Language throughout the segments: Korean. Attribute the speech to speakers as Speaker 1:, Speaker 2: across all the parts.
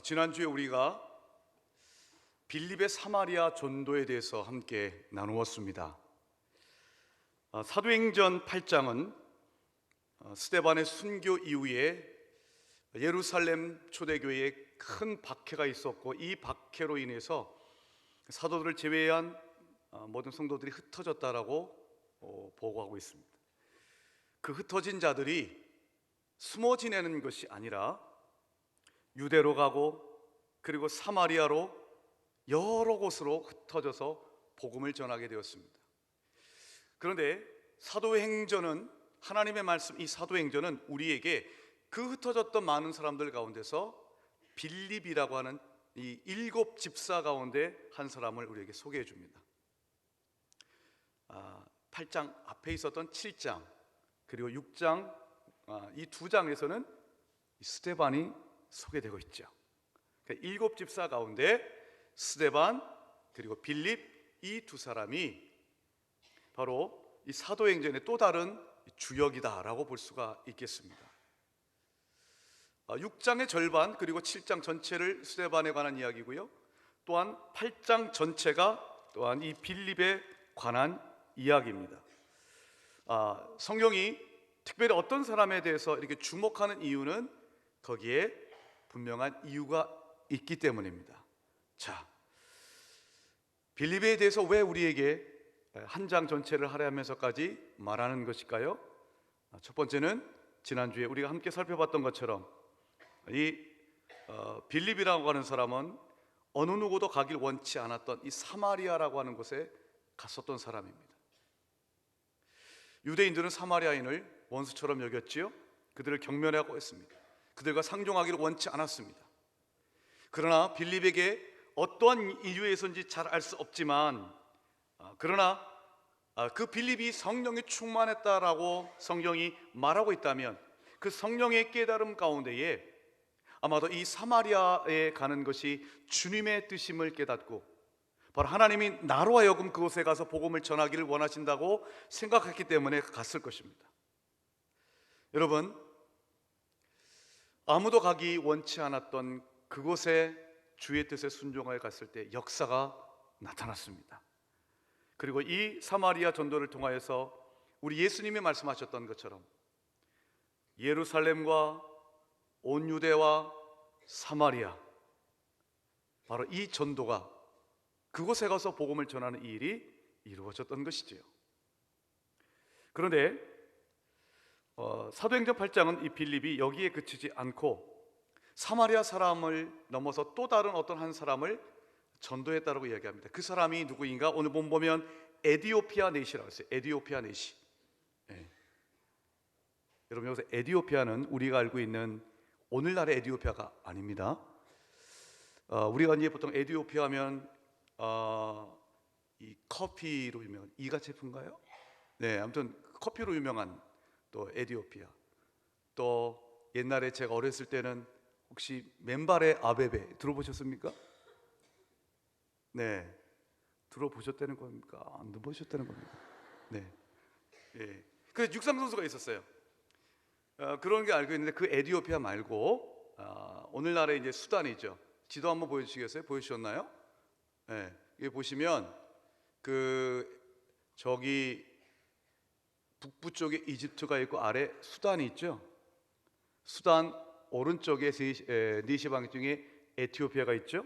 Speaker 1: 지난주에 우리가 빌립의 사마리아 전도에 대해서 함께 나누었습니다. 사도행전 8장은 스데반의 순교 이후에 예루살렘 초대교회에 큰 박해가 있었고, 이 박해로 인해서 사도들을 제외한 모든 성도들이 흩어졌다라고 보고하고 있습니다. 그 흩어진 자들이 숨어 지내는 것이 아니라 유대로 가고, 그리고 사마리아로 여러 곳으로 흩어져서 복음을 전하게 되었습니다. 그런데 사도행전은, 하나님의 말씀, 이 사도행전은 우리에게 그 흩어졌던 많은 사람들 가운데서 빌립이라고 하는 이 7 집사 가운데 한 사람을 우리에게 소개해 줍니다. 8장 앞에 있었던 7장 그리고 6장, 이 2장에서는 스데반이 소개되고 있죠. 그러니까 7 집사 가운데 스데반 그리고 빌립, 이 두 사람이 바로 이 사도행전의 또 다른 주역이다라고 볼 수가 있겠습니다. 6장의 절반 그리고 7장 전체를 스데반에 관한 이야기고요, 또한 8장 전체가 또한 이 빌립에 관한 이야기입니다. 성경이 특별히 어떤 사람에 대해서 이렇게 주목하는 이유는 거기에 분명한 이유가 있기 때문입니다. 자, 빌립에 대해서 왜 우리에게 한 장 전체를 할애하면서까지 말하는 것일까요? 첫 번째는 지난주에 우리가 함께 살펴봤던 것처럼 이 빌립이라고 하는 사람은 어느 누구도 가길 원치 않았던 이 사마리아라고 하는 곳에 갔었던 사람입니다. 유대인들은 사마리아인을 원수처럼 여겼지요. 그들을 경멸하고 했습니다. 그들과 상종하기를 원치 않았습니다. 그러나 빌립에게 어떠한 이유에서인지 잘 알 수 없지만, 그러나 그 빌립이 성령에 충만했다라고 성경이 말하고 있다면, 그 성령의 깨달음 가운데에 아마도 이 사마리아에 가는 것이 주님의 뜻임을 깨닫고, 바로 하나님이 나로 하여금 그곳에 가서 복음을 전하기를 원하신다고 생각했기 때문에 갔을 것입니다. 여러분, 아무도 가기 원치 않았던 그곳에 주의 뜻에 순종하여 갔을 때 역사가 나타났습니다. 그리고 이 사마리아 전도를 통하여서 우리 예수님이 말씀하셨던 것처럼 예루살렘과 온 유대와 사마리아, 바로 이 전도가 그곳에 가서 복음을 전하는 이 일이 이루어졌던 것이지요. 그런데 사도행전 8장은 이 빌립이 여기에 그치지 않고 사마리아 사람을 넘어서 또 다른 어떤 한 사람을 전도했다고 이야기합니다. 그 사람이 누구인가? 오늘 보면 에디오피아 내시라고 했어요. 에디오피아 내시. 여러분, 여기서 에디오피아는 우리가 알고 있는 오늘날의 에디오피아가 아닙니다. 우리가 이제 보통 에디오피아 하면 이 커피로 유명한 이가체프인가요? 네, 아무튼 커피로 유명한 또 에디오피아. 또 옛날에 제가 어렸을 때는 혹시 맨발의 아베베 들어보셨습니까? 네, 들어보셨다는 겁니까? 안 들어보셨다는 겁니까? 네, 예. 그 육상 선수가 있었어요. 그런 게 알고 있는데 그 에디오피아 말고 오늘날의 이제 수단이죠. 지도 한번 보여주시겠어요? 보여주셨나요? 네, 여기 보시면 저기 북부 쪽에 이집트가 있고 아래 수단이 있죠. 수단 오른쪽에 니시방 중에 에티오피아가 있죠.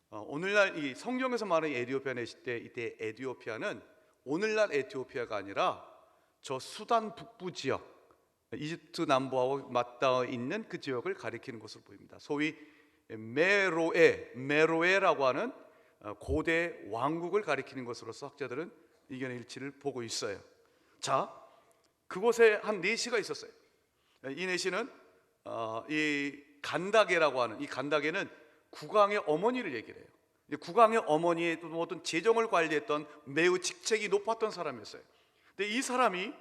Speaker 1: 오늘날 이 성경에서 말하는 에디오피아 내실 때 이때 에디오피아는 오늘날 에티오피아가 아니라 저 수단 북부 지역, 이집트 남부하고 맞닿아 있는 그 지역을 가리키는 것으로 보입니다. 소위 메로에라고 하는 고대 왕국을 가리키는 것으로서 학자들은 이견의 일치를 보고 있어요. 자, 그곳에 한 내시가 있었어요. 이 내시는 이 간다게라고 하는, 이 간다게는 국왕의 어머니를 얘기를 해요. 국왕의 어머니의 어떤 재정을 관리했던 매우 직책이 높았던 사람이었어요. 근데 이 사람이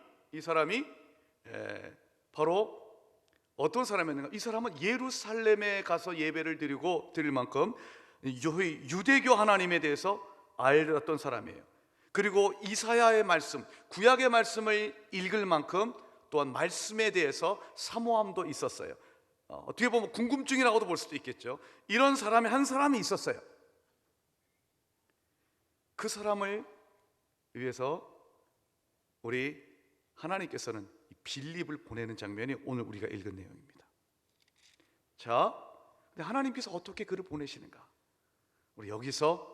Speaker 1: 바로 어떤 사람이었는가? 이 사람은 예루살렘에 가서 예배를 드릴 만큼 유대교 하나님에 대해서 알았던 사람이에요. 그리고 이사야의 말씀, 구약의 말씀을 읽을 만큼 또한 말씀에 대해서 사모함도 있었어요. 어떻게 보면 궁금증이라고도 볼 수도 있겠죠. 이런 사람이 한 사람이 있었어요. 그 사람을 위해서 우리 하나님께서는 빌립을 보내는 장면이 오늘 우리가 읽은 내용입니다. 자, 근데 하나님께서 어떻게 그를 보내시는가? 우리 여기서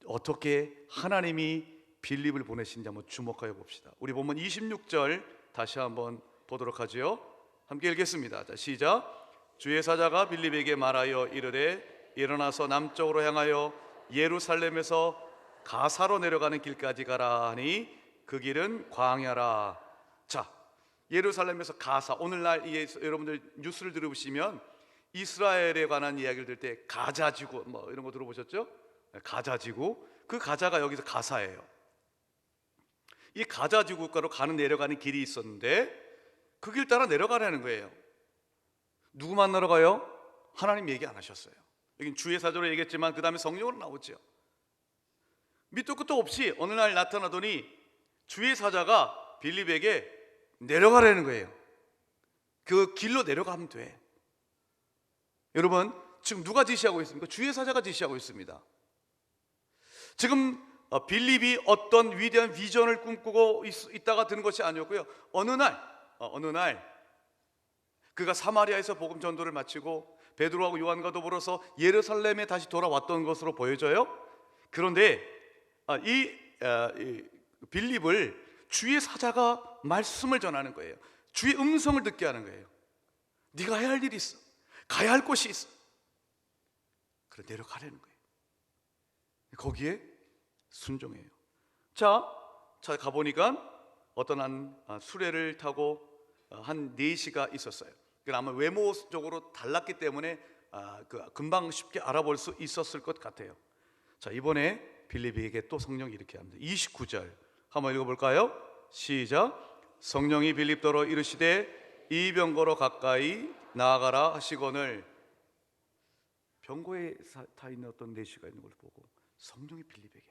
Speaker 1: 어떻게 하나님이 빌립을 보내신지 한번 주목하여 봅시다. 우리 본문 26절 다시 한번 보도록 하지요. 함께 읽겠습니다. 자, 시작. 주의 사자가 빌립에게 말하여 이르되 일어나서 남쪽으로 향하여 예루살렘에서 가사로 내려가는 길까지 가라 하니 그 길은 광야라. 자, 예루살렘에서 가사, 오늘날 여러분들 뉴스를 들어보시면 이스라엘에 관한 이야기를 들을 때 가자지구 뭐 이런 거 들어보셨죠? 가자지구, 그 가자가 여기서 가사예요. 이 가자지구가로 내려가는 길이 있었는데 그 길 따라 내려가라는 거예요. 누구 만나러 가요? 하나님 얘기 안 하셨어요. 여긴 주의 사자로 얘기했지만 그 다음에 성령으로 나오죠. 밑도 끝도 없이 어느 날 나타나더니 주의 사자가 빌립에게 내려가라는 거예요. 그 길로 내려가면 돼. 여러분, 지금 누가 지시하고 있습니까? 주의 사자가 지시하고 있습니다. 지금 빌립이 어떤 위대한 비전을 꿈꾸고 있다가 드는 것이 아니었고요. 어느 날 그가 사마리아에서 복음 전도를 마치고 베드로하고 요한과 더불어서 예루살렘에 다시 돌아왔던 것으로 보여져요. 그런데 이 빌립을 주의 사자가 말씀을 전하는 거예요. 주의 음성을 듣게 하는 거예요. 네가 해야 할 일이 있어. 가야 할 곳이 있어. 그래 내려가라는 거예요. 거기에 순종해요. 자 가보니까 어떤 한 수레를 타고 한 4시가 있었어요. 아마 외모적으로 달랐기 때문에 금방 쉽게 알아볼 수 있었을 것 같아요. 자, 이번에 빌립에게 또 성령이 이렇게 합니다. 29절 한번 읽어볼까요? 시작. 성령이 빌립더러 이르시되 이 병거로 가까이 나아가라 하시거늘. 병거에 타 있는 어떤 4시가 있는 걸 보고 성령이 빌립에게,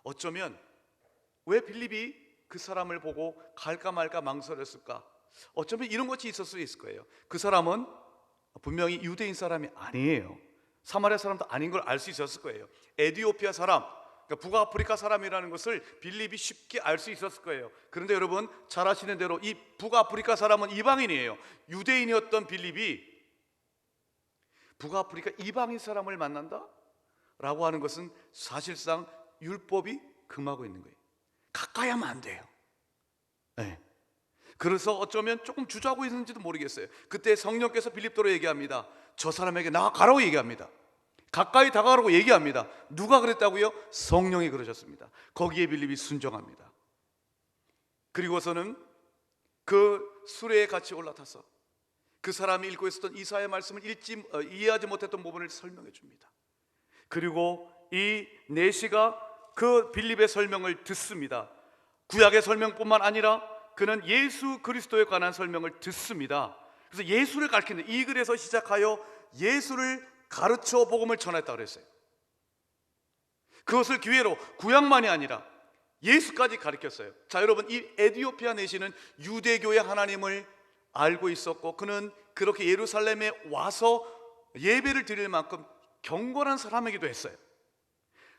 Speaker 1: 어쩌면 왜 빌립이 그 사람을 보고 갈까 말까 망설였을까? 어쩌면 이런 것이 있을 수 있을 거예요. 그 사람은 분명히 유대인 사람이 아니에요. 사마리아 사람도 아닌 걸 알 수 있었을 거예요. 에티오피아 사람, 그러니까 북아프리카 사람이라는 것을 빌립이 쉽게 알 수 있었을 거예요. 그런데 여러분 잘 아시는 대로 이 북아프리카 사람은 이방인이에요. 유대인이었던 빌립이 북아프리카 이방인 사람을 만난다? 라고 하는 것은 사실상 율법이 금하고 있는 거예요. 가까이 하면 안 돼요. 네. 그래서 어쩌면 조금 주저하고 있는지도 모르겠어요. 그때 성령께서 빌립도로 얘기합니다. 저 사람에게 나가라고 얘기합니다. 가까이 다가가라고 얘기합니다. 누가 그랬다고요? 성령이 그러셨습니다. 거기에 빌립이 순종합니다. 그리고서는 그 수레에 같이 올라타서 그 사람이 읽고 있었던 이사야의 말씀을 이해하지 못했던 부분을 설명해 줍니다. 그리고 이 4시가 그 빌립의 설명을 듣습니다. 구약의 설명뿐만 아니라 그는 예수 그리스도에 관한 설명을 듣습니다. 그래서 예수를 가르치는, 이 글에서 시작하여 예수를 가르쳐 복음을 전했다 그랬어요. 그것을 기회로 구약만이 아니라 예수까지 가르쳤어요. 자, 여러분, 이 에티오피아 내시는 유대교의 하나님을 알고 있었고 그는 그렇게 예루살렘에 와서 예배를 드릴 만큼 경건한 사람이기도 했어요.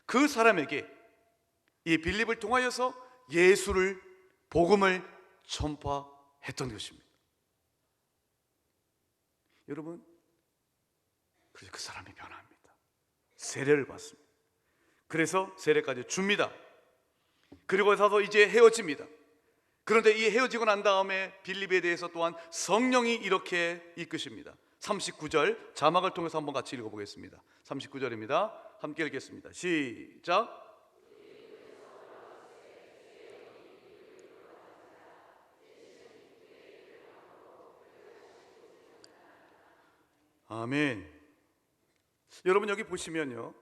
Speaker 1: 그 사람에게 이 빌립을 통하여서 예수를, 복음을 전파했던 것입니다. 여러분, 그래서 그 사람이 변합니다. 세례를 받습니다. 그래서 세례까지 줍니다. 그리고 나서 이제 헤어집니다. 그런데 이 헤어지고 난 다음에 빌립에 대해서 또한 성령이 이렇게 이끄십니다. 39절 자막을 통해서 한번 같이 읽어보겠습니다. 39절입니다. 함께 읽겠습니다. 시작. 아멘. 여러분 여기 보시면요,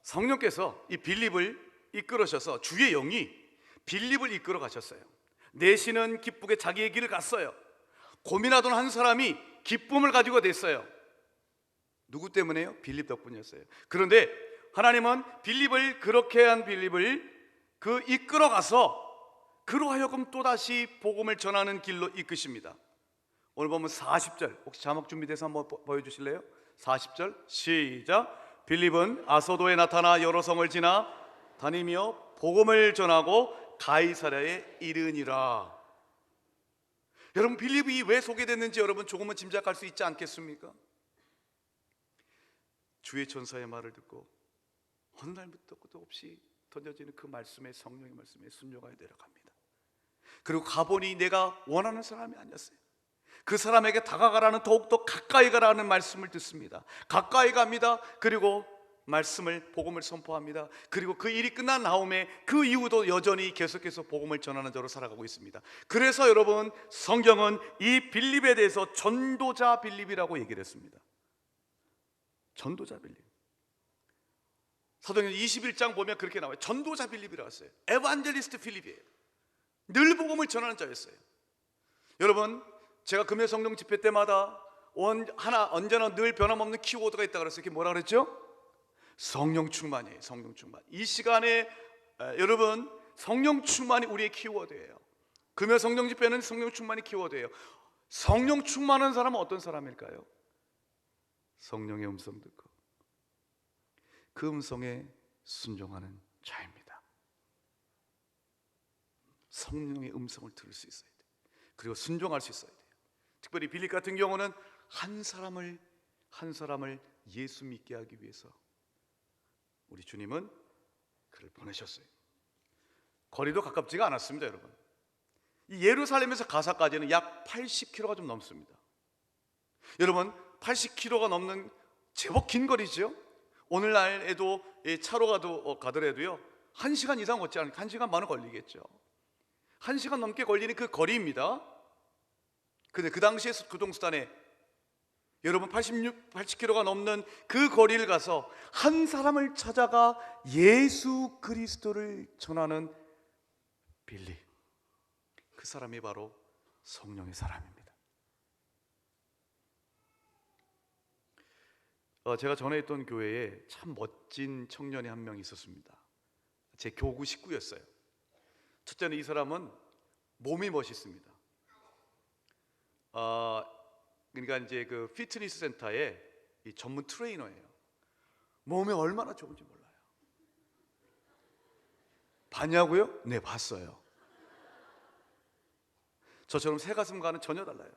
Speaker 1: 성령께서 이 빌립을 이끌으셔서 주의 영이 빌립을 이끌어 가셨어요. 내시는 기쁘게 자기의 길을 갔어요. 고민하던 한 사람이 기쁨을 가지고 됐어요. 누구 때문에요? 빌립 덕분이었어요. 그런데 하나님은 빌립을, 그렇게 한 빌립을 이끌어 가서 그로 하여금 또다시 복음을 전하는 길로 이끄십니다. 오늘 보면 40절, 혹시 자막 준비돼서 한번 보여주실래요? 40절 시작. 빌립은 아소도에 나타나 여러 성을 지나 다니며 복음을 전하고 가이사랴에 이르니라. 여러분, 빌립이 왜 소개됐는지 여러분 조금은 짐작할 수 있지 않겠습니까? 주의 천사의 말을 듣고 어느 날부터 끝도 없이 던져지는 그 말씀에, 성령의 말씀에 순종하여 내려갑니다. 그리고 가보니 내가 원하는 사람이 아니었어요. 그 사람에게 다가가라는, 더욱더 가까이 가라는 말씀을 듣습니다. 가까이 갑니다. 그리고 말씀을, 복음을 선포합니다. 그리고 그 일이 끝난 다음에 그 이후도 여전히 계속해서 복음을 전하는 자로 살아가고 있습니다. 그래서 여러분, 성경은 이 빌립에 대해서 전도자 빌립이라고 얘기를 했습니다. 전도자 빌립. 사도행전 21장 보면 그렇게 나와요. 전도자 빌립이라고 했어요. 에반젤리스트 빌립이에요. 늘 복음을 전하는 자였어요. 여러분, 제가 금요 성령 집회 때마다 언제나 늘 변함없는 키워드가 있다고 그랬어요. 그게 뭐라 그랬죠? 성령 충만이에요. 성령 충만. 이 시간에 여러분, 성령 충만이 우리의 키워드예요. 금요 성령 집회는 성령 충만이 키워드예요. 성령 충만한 사람은 어떤 사람일까요? 성령의 음성 듣고 그 음성에 순종하는 자입니다. 성령의 음성을 들을 수 있어야 돼요. 그리고 순종할 수 있어야 돼요. 특별히 빌립 같은 경우는 한 사람을 예수 믿게 하기 위해서 우리 주님은 그를 보내셨어요. 거리도 가깝지가 않았습니다. 여러분, 이 예루살렘에서 가사까지는 약 80km가 좀 넘습니다. 여러분, 80km가 넘는 제법 긴 거리죠. 오늘날에도 차로 가더라도요 1시간 이상 걷지 않을까, 1시간 반은 걸리겠죠. 1시간 넘게 걸리는 그 거리입니다. 근데 그 당시에 교통수단에 여러분 80km가 넘는 그 거리를 가서 한 사람을 찾아가 예수 그리스도를 전하는 빌립, 그 사람이 바로 성령의 사람입니다. 제가 전에 있던 교회에 참 멋진 청년이 한 명 있었습니다. 제 교구 식구였어요. 첫째는 이 사람은 몸이 멋있습니다. 그러니까 이제 그 피트니스 센터의 이 전문 트레이너예요. 몸이 얼마나 좋은지 몰라요. 봤냐고요? 네, 봤어요. 저처럼 새 가슴과는 전혀 달라요.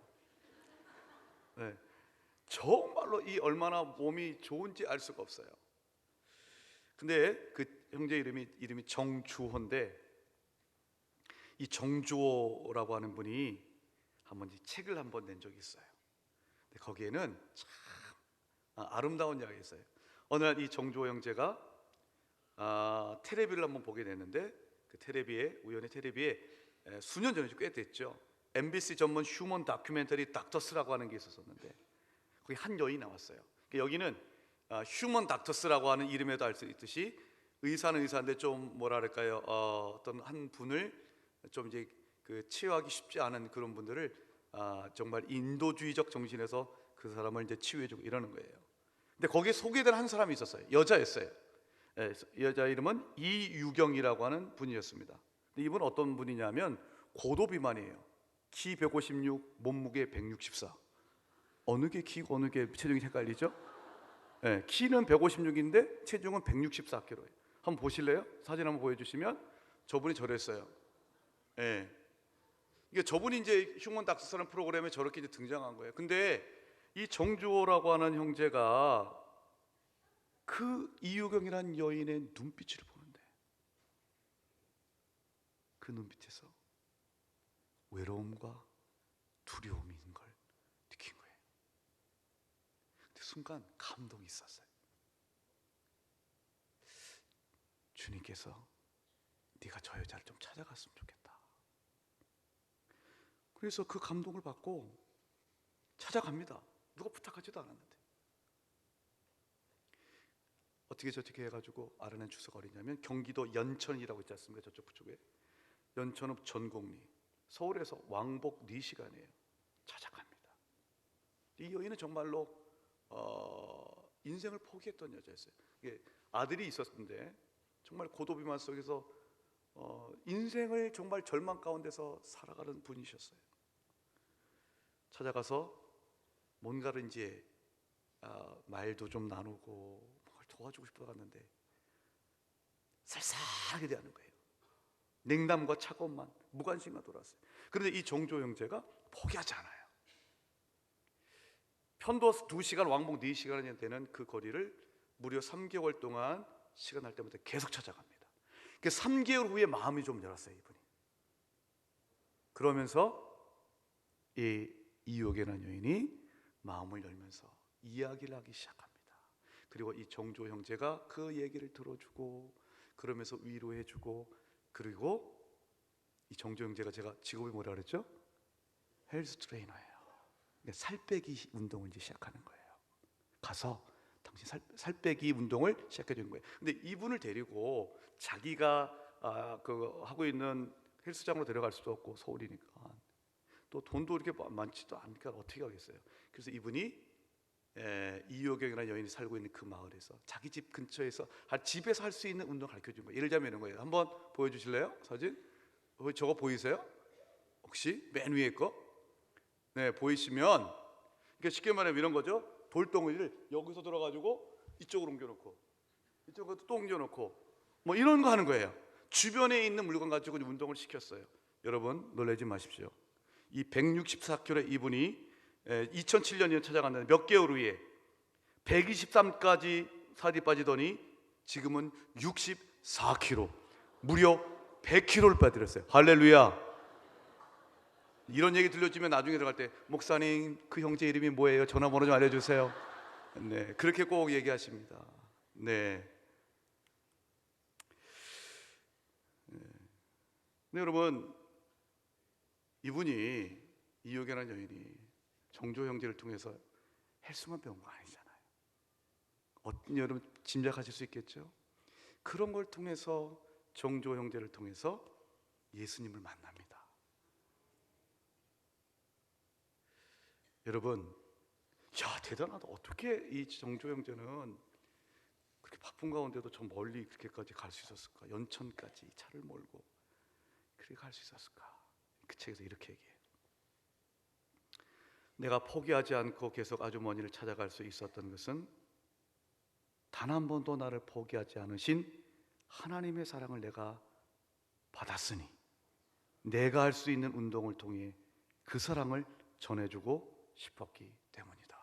Speaker 1: 네, 정말로 이 얼마나 몸이 좋은지 알 수가 없어요. 근데 그 형제 이름이 정주호인데, 이 정주호라고 하는 분이 한번 책을 한번 낸 적이 있어요. 근데 거기에는 참 아름다운 이야기가 있어요. 어느 날 이 정주호 형제가 텔레비를 한번 보게 됐는데, 그 우연히 텔레비에 수년 전에 꽤 됐죠. MBC 전문 휴먼 다큐멘터리 닥터스라고 하는 게 있었는데 거기 한 여인이 나왔어요. 여기는 휴먼 닥터스라고 하는 이름에도 알 수 있듯이 의사는 의사인데 좀 뭐랄까요, 어떤 한 분을 좀 이제 그 치유하기 쉽지 않은 그런 분들을 정말 인도주의적 정신에서 그 사람을 이제 치유해주고 이러는 거예요. 근데 거기에 소개된 한 사람이 있었어요. 여자였어요. 여자 이름은 이유경이라고 하는 분이었습니다. 근데 이분은 어떤 분이냐면 고도 비만이에요. 키 156, 몸무게 164. 어느 게 키고 어느 게 체중이 헷갈리죠? 키는 156인데 체중은 164kg예요. 한번 보실래요? 사진 한번 보여주시면 저분이 저랬어요. 이게 저분이 이제 휴먼 닥터스라는 프로그램에 저렇게 이제 등장한 거예요. 근데 이 정주호라고 하는 형제가 그 이유경이라는 여인의 눈빛을 보는데 그 눈빛에서 외로움과 두려움이 있는 걸 느낀 거예요. 근데 순간 감동이 있었어요. 주님께서 네가 저 여자를 좀 찾아갔으면 좋겠다. 그래서 그 감동을 받고 찾아갑니다. 누가 부탁하지도 않았는데 어떻게 해가지고 알아낸 주소가 어디냐면 경기도 연천이라고 있지 않습니까? 저쪽 쪽에 연천읍 전곡리, 서울에서 왕복 4시간이에요. 찾아갑니다. 이 여인은 정말로 인생을 포기했던 여자였어요. 이게 아들이 있었는데 정말 고도비만 속에서 인생을 정말 절망 가운데서 살아가는 분이셨어요. 찾아가서 뭔가를 이제 말도 좀 나누고 뭘 도와주고 싶어갔는데 쌀쌀하게 대하는 거예요. 냉담과 차가움만, 무관심만 돌았어요. 그런데 이 정조 형제가 포기하지 않아요. 편도 2시간, 왕복 4시간이 되는 그 거리를 무려 3개월 동안 시간 날 때마다 계속 찾아갑니다. 3개월 후에 마음이 좀 열었어요, 이분이. 그러면서 이 이옥이라는 여인이 마음을 열면서 이야기를 하기 시작합니다. 그리고 이 정조 형제가 그 얘기를 들어주고 그러면서 위로해주고, 그리고 이 정조 형제가, 제가 직업이 뭐라 그랬죠? 헬스 트레이너예요. 살 빼기 운동을 이제 시작하는 거예요. 가서 당신 살 빼기 운동을 시작해 주는 거예요. 근데 이분을 데리고 자기가 그 하고 있는 헬스장으로 데려갈 수도 없고 서울이니까 또 돈도 이렇게 많지도 않으니까 어떻게 하겠어요. 그래서 이분이 이효경이라는 여인이 살고 있는 그 마을에서 자기 집 근처에서 집에서 할 수 있는 운동을 가르쳐 준 거예요. 예를 들자면 이런 거예요. 한번 보여주실래요? 사진? 저거 보이세요? 혹시 맨 위에 거? 네, 보이시면 그러니까 쉽게 말하면 이런 거죠. 돌덩이를 여기서 들어가지고 이쪽으로 옮겨놓고 이쪽으로 또 옮겨놓고 뭐 이런 거 하는 거예요. 주변에 있는 물건 가지고 운동을 시켰어요. 여러분 놀라지 마십시오. 이 164kg 이분이 2007년에 찾아갔는데 몇 개월 후에 123까지 살이 빠지더니 지금은 64kg, 무려 100kg를 빠뜨렸어요. 할렐루야. 이런 얘기 들려주면 나중에 들어갈 때 목사님 그 형제 이름이 뭐예요? 전화번호 좀 알려주세요. 네, 그렇게 꼭 얘기하십니다. 네. 네, 여러분 이분이 이효경이라는 여인이 정조 형제를 통해서 헬스만 배운 거 아니잖아요. 여러분 짐작하실 수 있겠죠? 그런 걸 통해서 정조 형제를 통해서 예수님을 만납니다. 여러분, 야 대단하다. 어떻게 이 정조 형제는 그렇게 바쁜 가운데도 저 멀리 그렇게까지 갈 수 있었을까? 연천까지 차를 몰고 그렇게 갈 수 있었을까? 그 책에서 이렇게 얘기해요. 내가 포기하지 않고 계속 아주머니를 찾아갈 수 있었던 것은 단 한 번도 나를 포기하지 않으신 하나님의 사랑을 내가 받았으니 내가 할 수 있는 운동을 통해 그 사랑을 전해주고 싶었기 때문이다.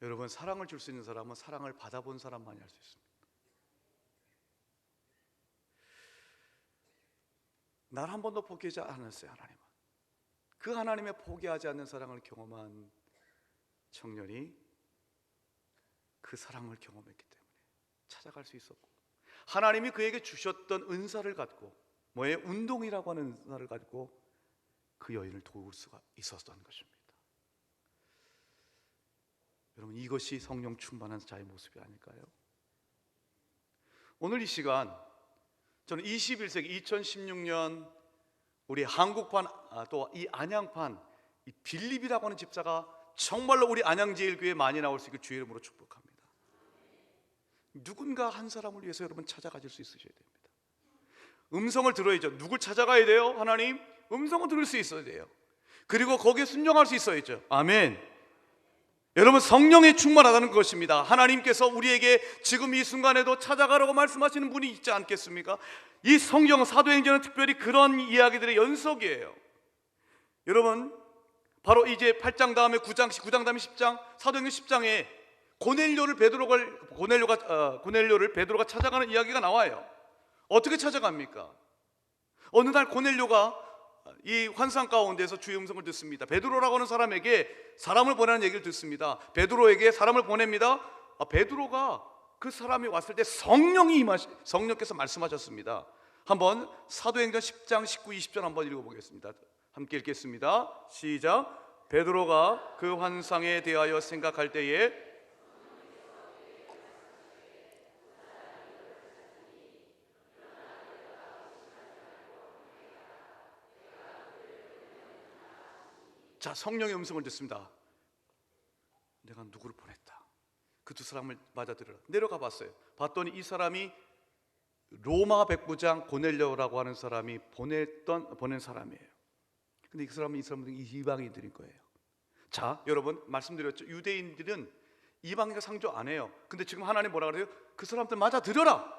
Speaker 1: 여러분 사랑을 줄 수 있는 사람은 사랑을 받아본 사람만이 할 수 있습니다. 날 한 번도 포기하지 않았어요. 하나님은 그 하나님의 포기하지 않는 사랑을 경험한 청년이 그 사랑을 경험했기 때문에 찾아갈 수 있었고, 하나님이 그에게 주셨던 은사를 갖고, 뭐예요? 운동이라고 하는 은사를 가지고 그 여인을 도울 수가 있었던 것입니다. 여러분 이것이 성령 충만한 자의 모습이 아닐까요? 오늘 이 시간 저는 21세기 2016년 우리 한국판 또 이 안양판 이 빌립이라고 하는 집사가 정말로 우리 안양제일교회에 많이 나올 수 있게 주의 이름으로 축복합니다. 누군가 한 사람을 위해서 여러분 찾아가실 수 있으셔야 됩니다. 음성을 들어야죠. 누굴 찾아가야 돼요? 하나님 음성을 들을 수 있어야 돼요. 그리고 거기에 순종할 수 있어야죠. 아멘. 여러분 성령이 충만하다는 것입니다. 하나님께서 우리에게 지금 이 순간에도 찾아가라고 말씀하시는 분이 있지 않겠습니까? 이 성경 사도행전은 특별히 그런 이야기들의 연속이에요. 여러분 바로 이제 8장 다음에 9장 다음에 10장, 사도행전 10장에 고넬료를 베드로가 찾아가는 이야기가 나와요. 어떻게 찾아갑니까? 어느 날 고넬료가 이 환상 가운데서 주의 음성을 듣습니다. 베드로라고 하는 사람에게 사람을 보내는 얘기를 듣습니다. 베드로에게 사람을 보냅니다. 베드로가 그 사람이 왔을 때 성령께서 말씀하셨습니다. 한번 사도행전 10장 19, 20절 한번 읽어보겠습니다. 함께 읽겠습니다. 시작. 베드로가 그 환상에 대하여 생각할 때에 자, 성령의 음성을 듣습니다. 내가 누구를 보냈다. 그 두 사람을 맞아들여라. 내려가 봤어요. 봤더니 이 사람이 로마 백부장 고넬료라고 하는 사람이 보낸 사람이에요. 근데 이 사람들은 이방인들인 거예요. 자, 여러분 말씀드렸죠. 유대인들은 이방인과 상조 안 해요. 근데 지금 하나님 뭐라 그래요? 그 사람들 맞아 들여라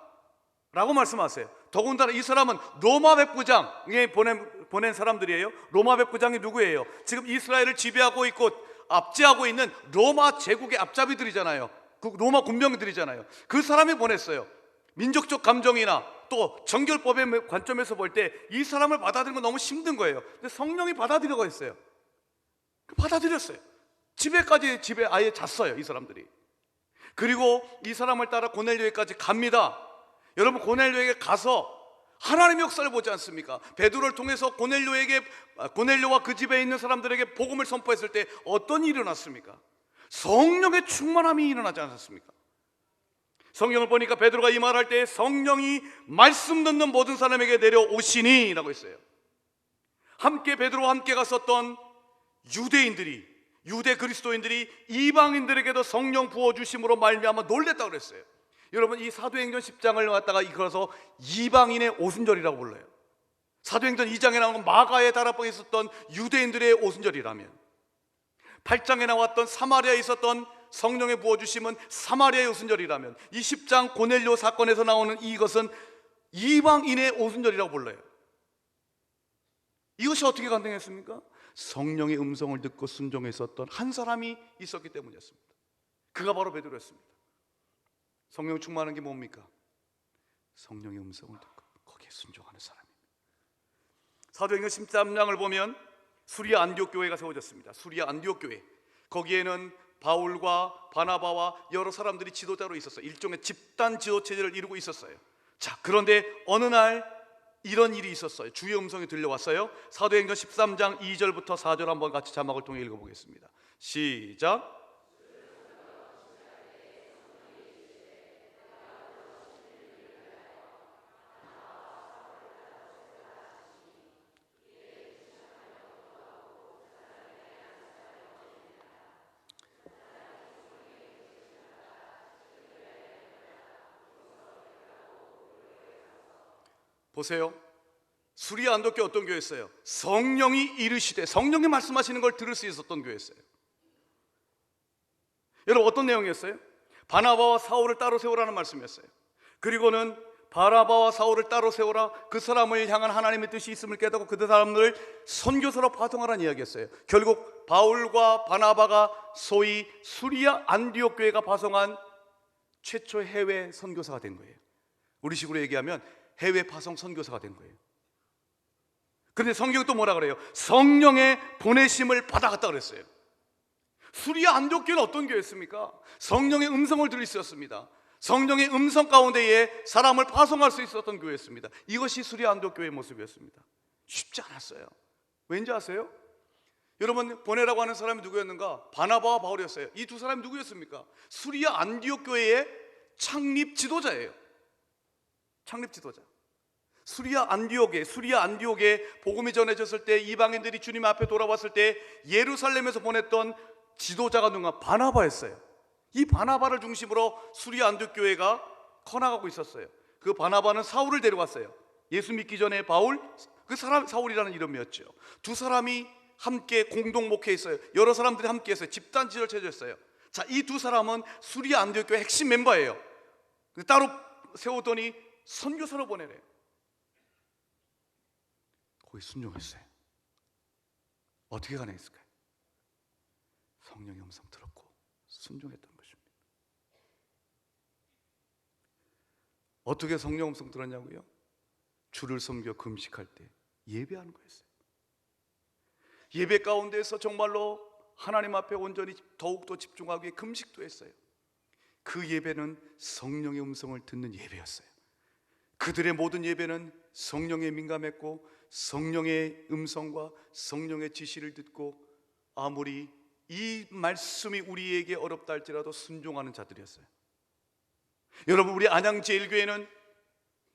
Speaker 1: 라고 말씀하세요. 더군다나 이 사람은 로마 백부장에 보낸 사람들이에요. 로마 백부장이 누구예요? 지금 이스라엘을 지배하고 있고 압제하고 있는 로마 제국의 앞잡이들이잖아요. 그 로마 군병들이잖아요. 그 사람이 보냈어요. 민족적 감정이나 또 정결법의 관점에서 볼 때 이 사람을 받아들이는 건 너무 힘든 거예요. 근데 성령이 받아들여가 있어요. 받아들였어요. 집에 아예 잤어요, 이 사람들이. 그리고 이 사람을 따라 고넬료에까지 갑니다. 여러분, 고넬료에게 가서 하나님의 역사를 보지 않습니까? 베드로를 통해서 고넬료와 그 집에 있는 사람들에게 복음을 선포했을 때 어떤 일이 일어났습니까? 성령의 충만함이 일어나지 않았습니까? 성경을 보니까 베드로가 이 말할 때 성령이 말씀 듣는 모든 사람에게 내려오시니 라고 했어요. 함께 베드로와 함께 갔었던 유대 그리스도인들이 이방인들에게도 성령 부어주심으로 말미암아 놀랬다고 그랬어요. 여러분, 이 사도행전 10장을 갖다가 이끌어서 이방인의 오순절이라고 불러요. 사도행전 2장에 나오는 마가의 다락방에 있었던 유대인들의 오순절이라면, 8장에 나왔던 사마리아에 있었던 성령의 부어주심은 사마리아의 오순절이라면, 이 10장 고넬료 사건에서 나오는 이것은 이방인의 오순절이라고 불러요. 이것이 어떻게 가능했습니까? 성령의 음성을 듣고 순종했었던 한 사람이 있었기 때문이었습니다. 그가 바로 베드로였습니다. 성령 충만한 게 뭡니까? 성령의 음성을 듣고 거기에 순종하는 사람입니다. 사도행전 13장을 보면 수리아 안디옥 교회가 세워졌습니다. 수리아 안디옥 교회, 거기에는 바울과 바나바와 여러 사람들이 지도자로 있었어요. 일종의 집단 지도 체제를 이루고 있었어요. 자, 그런데 어느 날 이런 일이 있었어요. 주의 음성이 들려왔어요. 사도행전 13장 2절부터 4절 한번 같이 자막을 통해 읽어보겠습니다. 시작. 보세요. 수리아 안독교 어떤 교회였어요? 성령이 이르시되, 성령이 말씀하시는 걸 들을 수 있었던 교회였어요. 여러분, 어떤 내용이었어요? 바나바와 사울을 따로 세우라는 말씀이었어요. 그리고는 바나바와 사울을 따로 세우라, 그 사람을 향한 하나님의 뜻이 있음을 깨닫고 그 사람들을 선교사로 파송하라는 이야기였어요. 결국 바울과 바나바가 소위 수리아 안디옥 교회가 파송한 최초 해외 선교사가 된 거예요. 우리 식으로 얘기하면 해외 파송 선교사가 된 거예요. 그런데 성경이 또 뭐라 그래요? 성령의 보내심을 받아갔다 그랬어요. 수리아 안디옥 교회는 어떤 교회였습니까? 성령의 음성을 들을 수 있었습니다. 성령의 음성 가운데에 사람을 파송할 수 있었던 교회였습니다. 이것이 수리아 안디옥 교회의 모습이었습니다. 쉽지 않았어요. 왠지 아세요? 여러분, 보내라고 하는 사람이 누구였는가? 바나바와 바울이었어요. 이 두 사람이 누구였습니까? 수리아 안디옥 교회의 창립 지도자예요. 창립 지도자. 수리아 안디옥에 복음이 전해졌을 때, 이방인들이 주님 앞에 돌아왔을 때 예루살렘에서 보냈던 지도자가 누군가? 바나바였어요. 이 바나바를 중심으로 수리아 안디옥 교회가 커나가고 있었어요. 그 바나바는 사울을 데려왔어요. 예수 믿기 전에 사울이라는 이름이었죠. 두 사람이 함께 공동 목회했어요. 여러 사람들이 함께 했어요. 집단 지도를 체제했어요. 자, 이 두 사람은 수리아 안디옥 교회 핵심 멤버예요. 따로 세우더니 선교사로 보내래요. 거기 순종했어요. 어떻게 가능했을까요? 성령의 음성 들었고 순종했던 것입니다. 어떻게 성령 음성 들었냐고요? 주를 섬겨 금식할 때 예배하는 거였어요. 예배 가운데서 정말로 하나님 앞에 온전히 더욱더 집중하기 위해 금식도 했어요. 그 예배는 성령의 음성을 듣는 예배였어요. 그들의 모든 예배는 성령에 민감했고 성령의 음성과 성령의 지시를 듣고 아무리 이 말씀이 우리에게 어렵다 할지라도 순종하는 자들이었어요. 여러분, 우리 안양제일교회는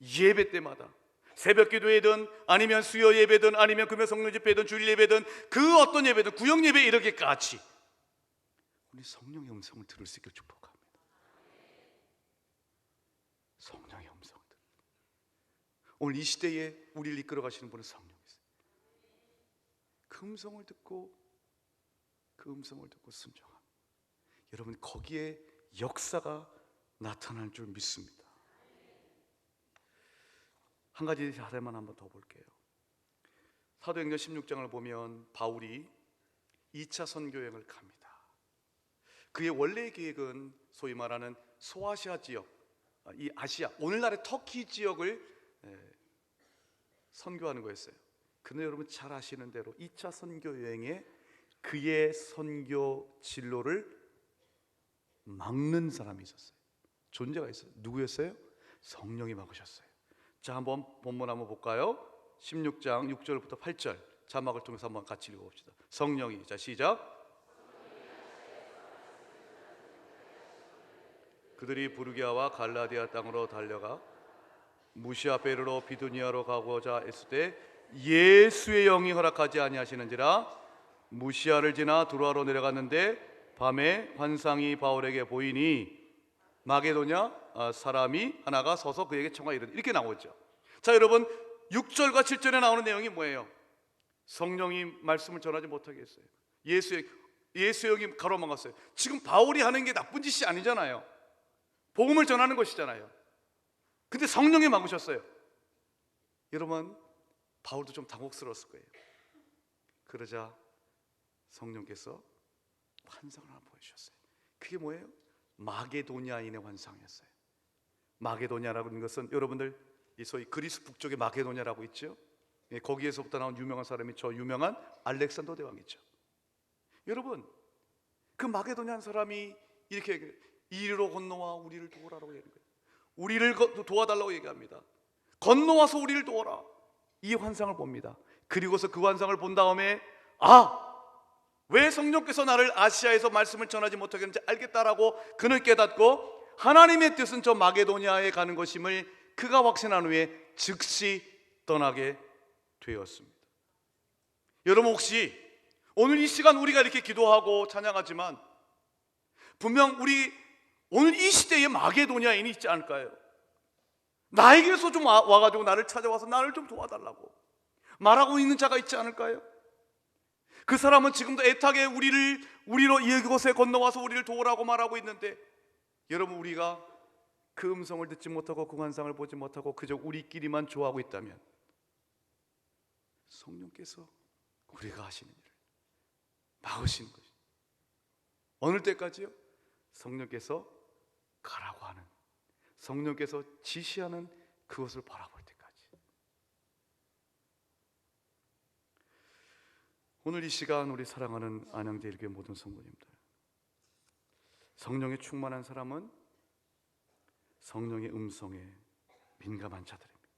Speaker 1: 예배 때마다 새벽 기도회든 아니면 수요 예배든 아니면 금요 성령 집회든 주일 예배든 그 어떤 예배든 구역 예배 이렇게까지 우리 성령의 음성을 들을 수 있게 축복합니다. 성령의 음성을 들을. 오늘 이 시대에 우리를 이끌어 가시는 분은 성령이세요. 그 음성을 듣고 순종함. 여러분, 거기에 역사가 나타날 줄 믿습니다. 한 가지 사례만 한번 더 볼게요. 사도행전 16장을 보면 바울이 2차 선교여행을 갑니다. 그의 원래 계획은 소위 말하는 소아시아 지역, 이 아시아, 오늘날의 터키 지역을 선교하는 거였어요. 그런데 여러분 잘 아시는 대로 2차 선교 여행에 그의 선교 진로를 막는 사람이 있었어요. 존재가 있어요. 누구였어요? 성령이 막으셨어요. 자, 한번 본문 한번 볼까요? 16장 6절부터 8절 자막을 통해서 한번 같이 읽어봅시다. 성령이, 자 시작. 그들이 부르기아와 갈라디아 땅으로 달려가 무시아 베르로 비두니아로 가고자 했을 때 예수의 영이 허락하지 아니하시는지라 무시아를 지나 두로아로 내려갔는데 밤에 환상이 바울에게 보이니 마게도냐 사람이 하나가 서서 그에게 청하 이르되, 이렇게 나오죠. 자, 여러분 6절과 7절에 나오는 내용이 뭐예요? 성령이 말씀을 전하지 못하게 했어요. 예수의 영이 가로막았어요. 지금 바울이 하는 게 나쁜 짓이 아니잖아요. 복음을 전하는 것이잖아요. 근데 성령이 막으셨어요. 여러분, 바울도 좀 당혹스러웠을 거예요. 그러자 성령께서 환상을 하나 보여주셨어요. 그게 뭐예요? 마게도냐인의 환상이었어요. 마게도냐라고 하는 것은 여러분들 이 소위 그리스 북쪽의 마게도냐라고 있죠. 거기에서부터 나온 유명한 사람이 저 유명한 알렉산더 대왕이죠. 여러분, 그 마게도냐 한 사람이 이렇게 이리로 건너와 우리를 도우라고 얘기해요. 우리를 도와달라고 얘기합니다. 건너와서 우리를 도와라, 이 환상을 봅니다. 그리고서 그 환상을 본 다음에 왜 성령께서 나를 아시아에서 말씀을 전하지 못하게 했는지 알겠다라고 그는 깨닫고 하나님의 뜻은 저 마게도냐에 가는 것임을 그가 확신한 후에 즉시 떠나게 되었습니다. 여러분, 혹시 오늘 이 시간 우리가 이렇게 기도하고 찬양하지만 분명 우리 오늘 이 시대에 마게도냐인이 있지 않을까요? 나에게서 좀 와가지고 나를 찾아와서 나를 좀 도와달라고 말하고 있는 자가 있지 않을까요? 그 사람은 지금도 애타게 우리로 이곳에 건너와서 우리를 도우라고 말하고 있는데, 여러분, 우리가 그 음성을 듣지 못하고 그 환상을 보지 못하고 그저 우리끼리만 좋아하고 있다면 성령께서 우리가 하시는 일을 막으시는 것이 어느 때까지요? 성령께서 가라고 하는, 성령께서 지시하는 그것을 바라볼 때까지. 오늘 이 시간 우리 사랑하는 안양제일교회 모든 성도님들, 성령에 충만한 사람은 성령의 음성에 민감한 자들입니다.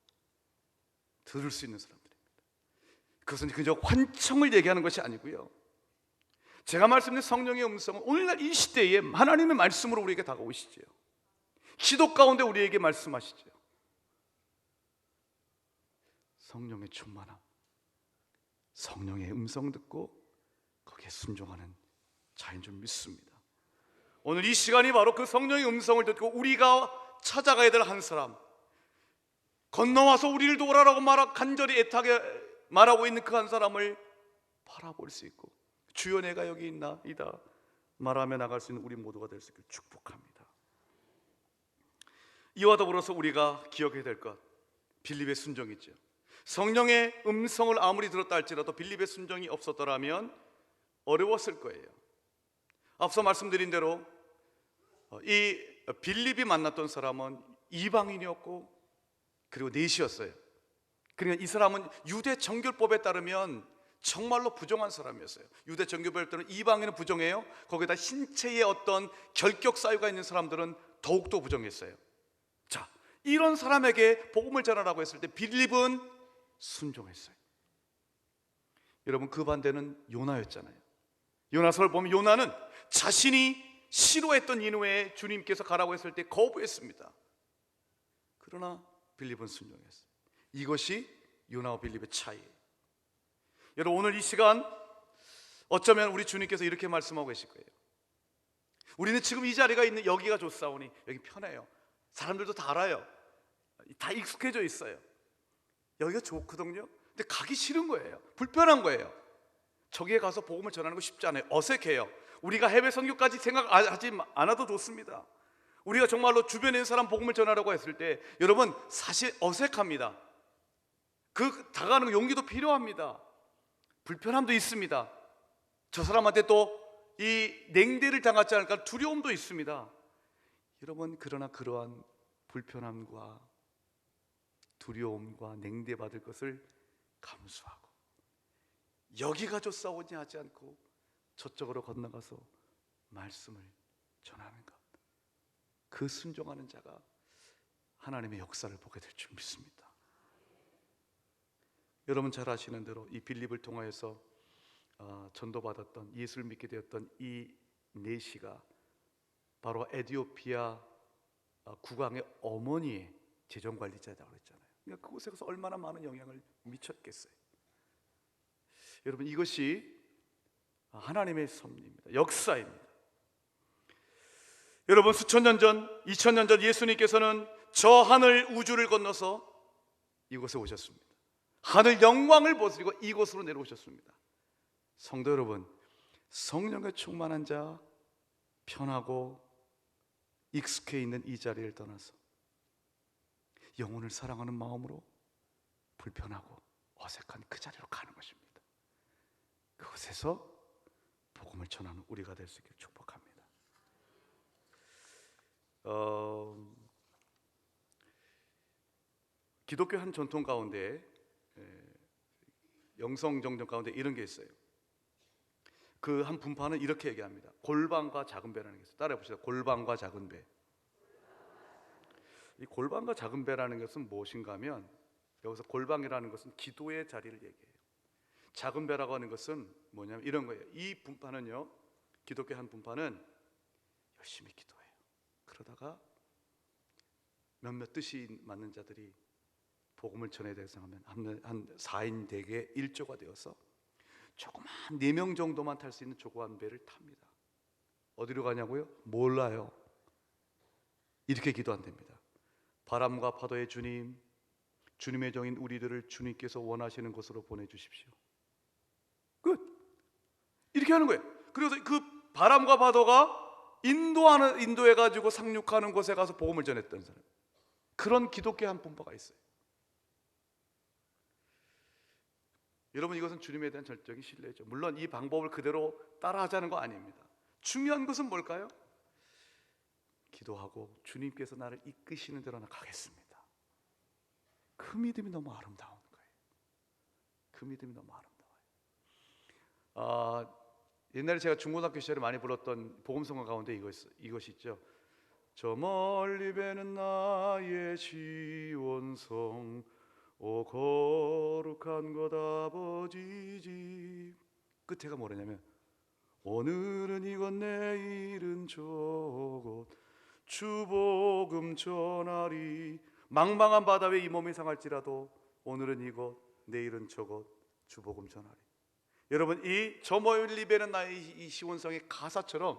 Speaker 1: 들을 수 있는 사람들입니다. 그것은 그저 환청을 얘기하는 것이 아니고요, 제가 말씀드린 성령의 음성은 오늘날 이 시대에 하나님의 말씀으로 우리에게 다가오시지요. 기도 가운데 우리에게 말씀하시죠. 성령의 충만함, 성령의 음성 듣고 거기에 순종하는 자인 줄 믿습니다. 오늘 이 시간이 바로 그 성령의 음성을 듣고 우리가 찾아가야 될 한 사람, 건너와서 우리를 도우라라고 간절히 애타게 말하고 있는 그 한 사람을 바라볼 수 있고, 주여 내가 여기 있나이다 말하며 나갈 수 있는 우리 모두가 될 수 있기를 축복합니다. 이와 더불어서 우리가 기억해야 될 것, 빌립의 순종이죠. 성령의 음성을 아무리 들었다 할지라도 빌립의 순종이 없었더라면 어려웠을 거예요. 앞서 말씀드린 대로 이 빌립이 만났던 사람은 이방인이었고 그리고 넷이었어요. 그러니까 이 사람은 유대 정결법에 따르면 정말로 부정한 사람이었어요. 유대 정결법에 따르면 이방인은 부정해요. 거기다 신체에 어떤 결격 사유가 있는 사람들은 더욱더 부정했어요. 자, 이런 사람에게 복음을 전하라고 했을 때 빌립은 순종했어요. 여러분, 그 반대는 요나였잖아요. 요나서를 보면 요나는 자신이 싫어했던 인후에 주님께서 가라고 했을 때 거부했습니다. 그러나 빌립은 순종했어요. 이것이 요나와 빌립의 차이예요. 여러분, 오늘 이 시간 어쩌면 우리 주님께서 이렇게 말씀하고 계실 거예요. 우리는 지금 이 자리가 있는 여기가 좋사오니 여기 편해요. 사람들도 다 알아요. 다 익숙해져 있어요. 여기가 좋거든요. 근데 가기 싫은 거예요. 불편한 거예요. 저기에 가서 복음을 전하는 거 쉽지 않아요. 어색해요. 우리가 해외 선교까지 생각하지 않아도 좋습니다. 우리가 정말로 주변에 있는 사람 복음을 전하라고 했을 때 여러분 사실 어색합니다. 그 다가가는 용기도 필요합니다. 불편함도 있습니다. 저 사람한테 또 이 냉대를 당하지 않을까 두려움도 있습니다. 여러분 그러나 그러한 불편함과 두려움과 냉대받을 것을 감수하고 여기가 좋사오니 하지 않고 저쪽으로 건너가서 말씀을 전하는 것, 그 순종하는 자가 하나님의 역사를 보게 될 줄 믿습니다. 여러분 잘 아시는 대로 이 빌립을 통하여서 전도받았던, 예수를 믿게 되었던 이 네시가 바로 에티오피아 국왕의 어머니의 재정관리자라고 했잖아요. 그러니까 그곳에 가서 얼마나 많은 영향을 미쳤겠어요. 여러분 이것이 하나님의 섭리입니다. 역사입니다. 여러분 수천 년 전, 2000년 전 예수님께서는 저 하늘 우주를 건너서 이곳에 오셨습니다. 하늘 영광을 벗으시고 이곳으로 내려오셨습니다. 성도 여러분, 성령에 충만한 자, 편하고 익숙해 있는 이 자리를 떠나서 영혼을 사랑하는 마음으로 불편하고 어색한 그 자리로 가는 것입니다. 그곳에서 복음을 전하는 우리가 될 수 있기를 축복합니다. 기독교 한 전통 가운데, 영성정정 가운데 이런 게 있어요. 그 한 분파는 이렇게 얘기합니다. 골방과 작은 배라는 게 있어요. 따라해 봅시다. 골방과 작은 배. 이 골방과 작은 배라는 것은 무엇인가 하면, 여기서 골방이라는 것은 기도의 자리를 얘기해요. 작은 배라고 하는 것은 뭐냐면 이런 거예요. 이 분파는요, 기독교 한 분파는 열심히 기도해요. 그러다가 몇몇 뜻이 맞는 자들이 복음을 전해야 돼서 하면 한 4인 대개 1조가 되어서 조그만 4명 정도만 탈 수 있는 조그만 배를 탑니다. 어디로 가냐고요? 몰라요. 이렇게 기도한답니다. 바람과 파도의 주님, 주님의 종인 우리들을 주님께서 원하시는 곳으로 보내주십시오. 끝. 이렇게 하는 거예요. 그래서 그 바람과 파도가 인도해가지고 상륙하는 곳에 가서 복음을 전했던 사람, 그런 기독교 한 분파가 있어요. 여러분 이것은 주님에 대한 절정의 신뢰죠. 물론 이 방법을 그대로 따라하자는 거 아닙니다. 중요한 것은 뭘까요? 기도하고 주님께서 나를 이끄시는 대로 나 가겠습니다. 그 믿음이 너무 아름다운 거예요. 그 믿음이 너무 아름다워요. 옛날에 제가 중고등학교 시절에 많이 불렀던 복음성가 가운데 이것이 있죠. 저 멀리 배는 나의 시온성, 오 거룩한 것 아버지 집. 끝에가 뭐냐면 오늘은 이곳 내일은 저곳 주복음 전하리. 망망한 바다 위에 이 몸이 상할지라도 오늘은 이곳 내일은 저곳 주복음 전하리. 여러분 이 저 멀리 배는 나의 이 시온성의 가사처럼,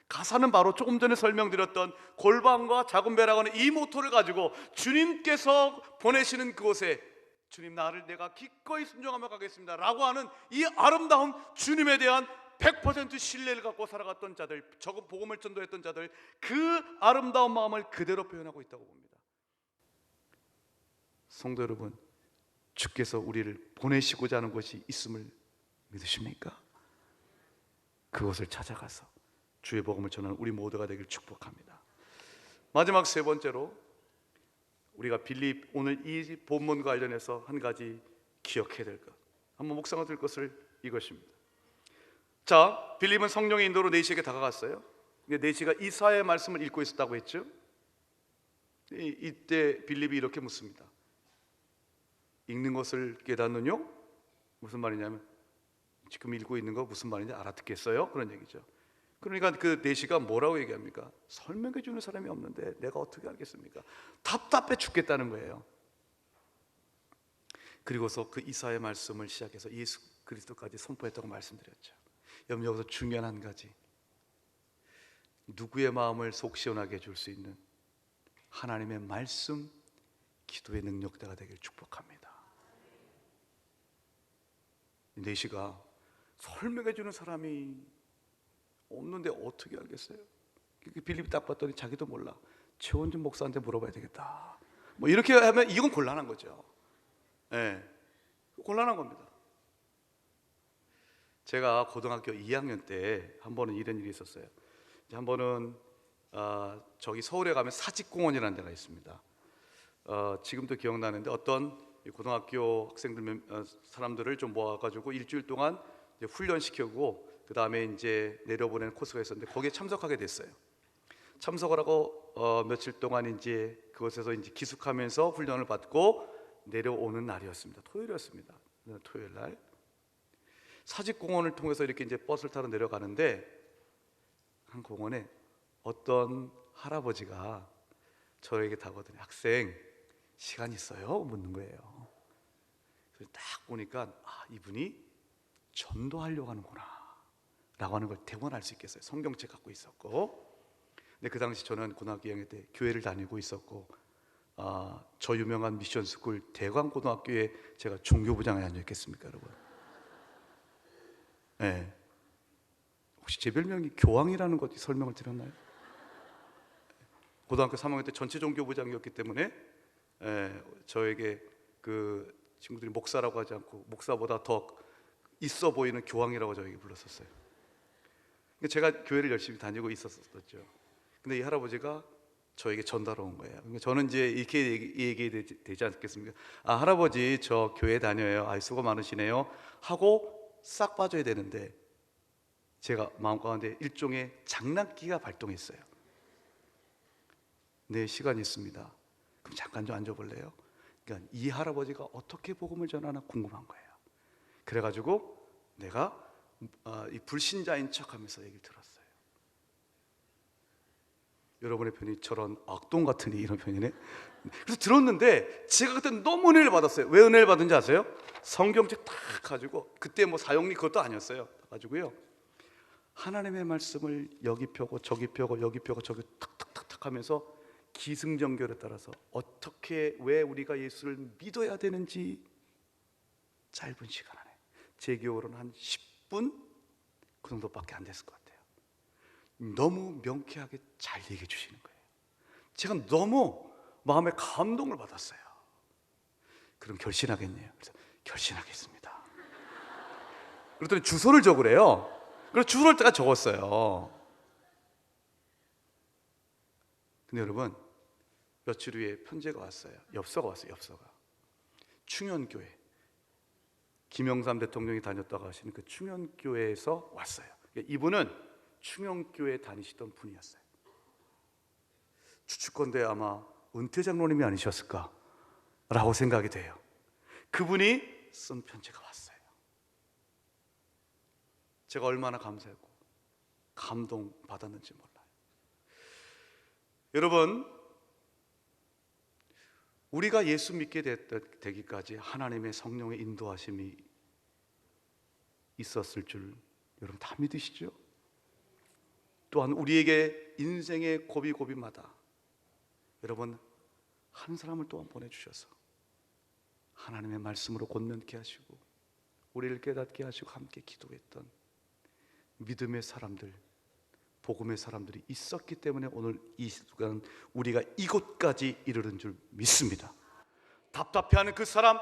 Speaker 1: 가사는 바로 조금 전에 설명드렸던 골방과 작은 배라고 하는 이 모토를 가지고 주님께서 보내시는 그곳에 주님 나를 내가 기꺼이 순종하며 가겠습니다 라고 하는 이 아름다운 주님에 대한 100% 신뢰를 갖고 살아갔던 자들, 저거 복음을 전도했던 자들, 그 아름다운 마음을 그대로 표현하고 있다고 봅니다. 성도 여러분, 주께서 우리를 보내시고자 하는 것이 있음을 믿으십니까? 그것을 찾아가서 주의 복음을 전하는 우리 모두가 되길 축복합니다. 마지막 세 번째로 우리가 빌립, 오늘 이 본문과 관련해서 한 가지 기억해야 될 것, 한번 묵상해 들 것을 이것입니다. 자, 빌립은 성령의 인도로 네시에게 다가갔어요. 네시가 이사야의 말씀을 읽고 있었다고 했죠. 이때 빌립이 이렇게 묻습니다. 읽는 것을 깨닫느뇨? 무슨 말이냐면 지금 읽고 있는 거 무슨 말인지 알아듣겠어요? 그런 얘기죠. 그러니까 그 네시가 뭐라고 얘기합니까? 설명해 주는 사람이 없는데 내가 어떻게 알겠습니까? 답답해 죽겠다는 거예요. 그리고서 그 이사야의 말씀을 시작해서 예수 그리스도까지 선포했다고 말씀드렸죠. 여러분 여기서 중요한 한 가지, 누구의 마음을 속 시원하게 해줄 수 있는 하나님의 말씀, 기도의 능력자가 되길 축복합니다. 네시가 설명해 주는 사람이 없는데 어떻게 알겠어요? 빌립이 딱 봤더니 자기도 몰라. 최원준 목사한테 물어봐야 되겠다. 뭐 이렇게 하면 이건 곤란한 거죠. 네, 곤란한 겁니다. 제가 고등학교 2학년 때 한 번은 이런 일이 있었어요. 한 번은 저기 서울에 가면 사직공원이라는 데가 있습니다. 지금도 기억나는데 어떤 고등학교 학생들 사람들을 좀 모아가지고 일주일 동안 이제 훈련시키고 그 다음에 이제 내려보내는 코스가 있었는데 거기에 참석하게 됐어요. 참석을 하고 며칠 동안 이제 그곳에서 이제 기숙하면서 훈련을 받고 내려오는 날이었습니다. 토요일이었습니다. 토요일 날 사직공원을 통해서 이렇게 이제 버스를 타러 내려가는데 한 공원에 어떤 할아버지가 저에게 다가오더니 학생 시간 있어요? 묻는 거예요. 그래서 딱 보니까 이분이 전도하려고 하는구나 라고 하는 걸 대부분 알 수 있겠어요. 성경책 갖고 있었고, 근데 그 당시 저는 고등학교 2학년 때 교회를 다니고 있었고 저 유명한 미션스쿨 대광고등학교에 제가 종교부장에 앉아 있겠습니까 여러분? 네. 혹시 제 별명이 교황이라는 것 설명을 드렸나요? 고등학교 3학년 때 전체 종교부장이었기 때문에 저에게 그 친구들이 목사라고 하지 않고 목사보다 더 있어 보이는 교황이라고 저에게 불렀었어요. 제가 교회를 열심히 다니고 있었었죠. 근데 이 할아버지가 저에게 전달을 온 거예요. 그러니까 저는 이제 이렇게 얘기되지 않겠습니까? 할아버지 저 교회 다녀요. 수고 많으시네요 하고 싹 빠져야 되는데 제가 마음가운데 일종의 장난기가 발동했어요. 네, 시간이 있습니다. 그럼 잠깐 좀 앉아볼래요? 그러니까 이 할아버지가 어떻게 복음을 전하나 궁금한 거예요. 그래가지고 내가 이 불신자인 척하면서 얘기를 들었어요. 여러분의 편이 저런 악동 같으니 이런 편이네. 그래서 들었는데 제가 그때 너무 은혜를 받았어요. 왜 은혜를 받은지 아세요? 성경책 딱 가지고 그때 뭐 사용리 그것도 아니었어요. 가지고요 하나님의 말씀을 여기 펴고 저기 펴고 여기 펴고 저기 탁탁탁탁 하면서 기승전결에 따라서 어떻게 왜 우리가 예수를 믿어야 되는지 짧은 시간 안에 제 기억으로는 한 10분 그 정도밖에 안 됐을 것 같아요. 너무 명쾌하게 잘 얘기해 주시는 거예요. 제가 너무 마음에 감동을 받았어요. 그럼 결신하겠네요. 그래서 결신하겠습니다. 그랬더니 주소를 적으래요. 그래서 주소를 제가 적었어요. 근데 여러분 며칠 후에 편지가 왔어요. 엽서가 왔어요. 엽서가 충현교회 김영삼 대통령이 다녔다고 하시는 그 충현교회에서 왔어요. 이분은 충현교회 다니시던 분이었어요. 추측건데 아마 은퇴 장로님이 아니셨을까 라고 생각이 돼요. 그분이 쓴 편지가 왔어요. 제가 얼마나 감사했고 감동받았는지 몰라요. 여러분 우리가 예수 믿게 되기까지 하나님의 성령의 인도하심이 있었을 줄 여러분 다 믿으시죠? 또한 우리에게 인생의 고비고비마다 여러분 한 사람을 또한 보내주셔서 하나님의 말씀으로 권면케 하시고 우리를 깨닫게 하시고 함께 기도했던 믿음의 사람들, 복음의 사람들이 있었기 때문에 오늘 이 순간 우리가 이곳까지 이르는 줄 믿습니다. 답답해하는 그 사람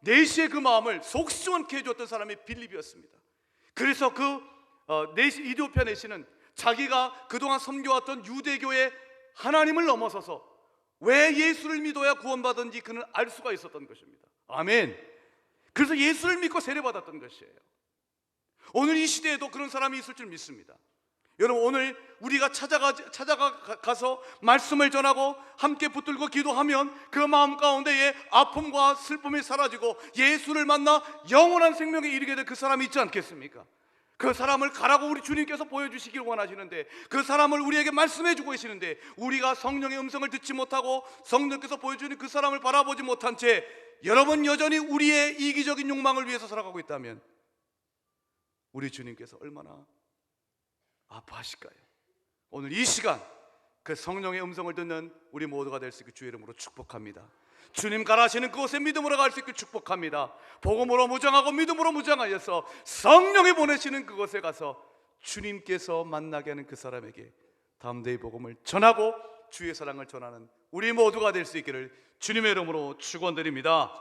Speaker 1: 내시의 그 마음을 속 시원케 해줬던 사람이 빌립이었습니다. 그래서 이디오피아 내시는 자기가 그동안 섬겨왔던 유대교의 하나님을 넘어서서 왜 예수를 믿어야 구원받은지 그는 알 수가 있었던 것입니다. 아멘. 그래서 예수를 믿고 세례받았던 것이에요. 오늘 이 시대에도 그런 사람이 있을 줄 믿습니다. 여러분 오늘 우리가 찾아가서 말씀을 전하고 함께 붙들고 기도하면 그 마음 가운데에 아픔과 슬픔이 사라지고 예수를 만나 영원한 생명에 이르게 될 그 사람이 있지 않겠습니까? 그 사람을 가라고 우리 주님께서 보여주시길 원하시는데 그 사람을 우리에게 말씀해 주고 계시는데 우리가 성령의 음성을 듣지 못하고 성령께서 보여주는 그 사람을 바라보지 못한 채 여러분 여전히 우리의 이기적인 욕망을 위해서 살아가고 있다면 우리 주님께서 얼마나 아파하실까요? 오늘 이 시간 그 성령의 음성을 듣는 우리 모두가 될 수 있게 주의 이름으로 축복합니다. 주님 가라시는 그곳에 믿음으로 갈 수 있게 축복합니다. 복음으로 무장하고 믿음으로 무장하여서 성령이 보내시는 그곳에 가서 주님께서 만나게 하는 그 사람에게 담대히 복음을 전하고 주의 사랑을 전하는 우리 모두가 될 수 있기를 주님의 이름으로 축원드립니다.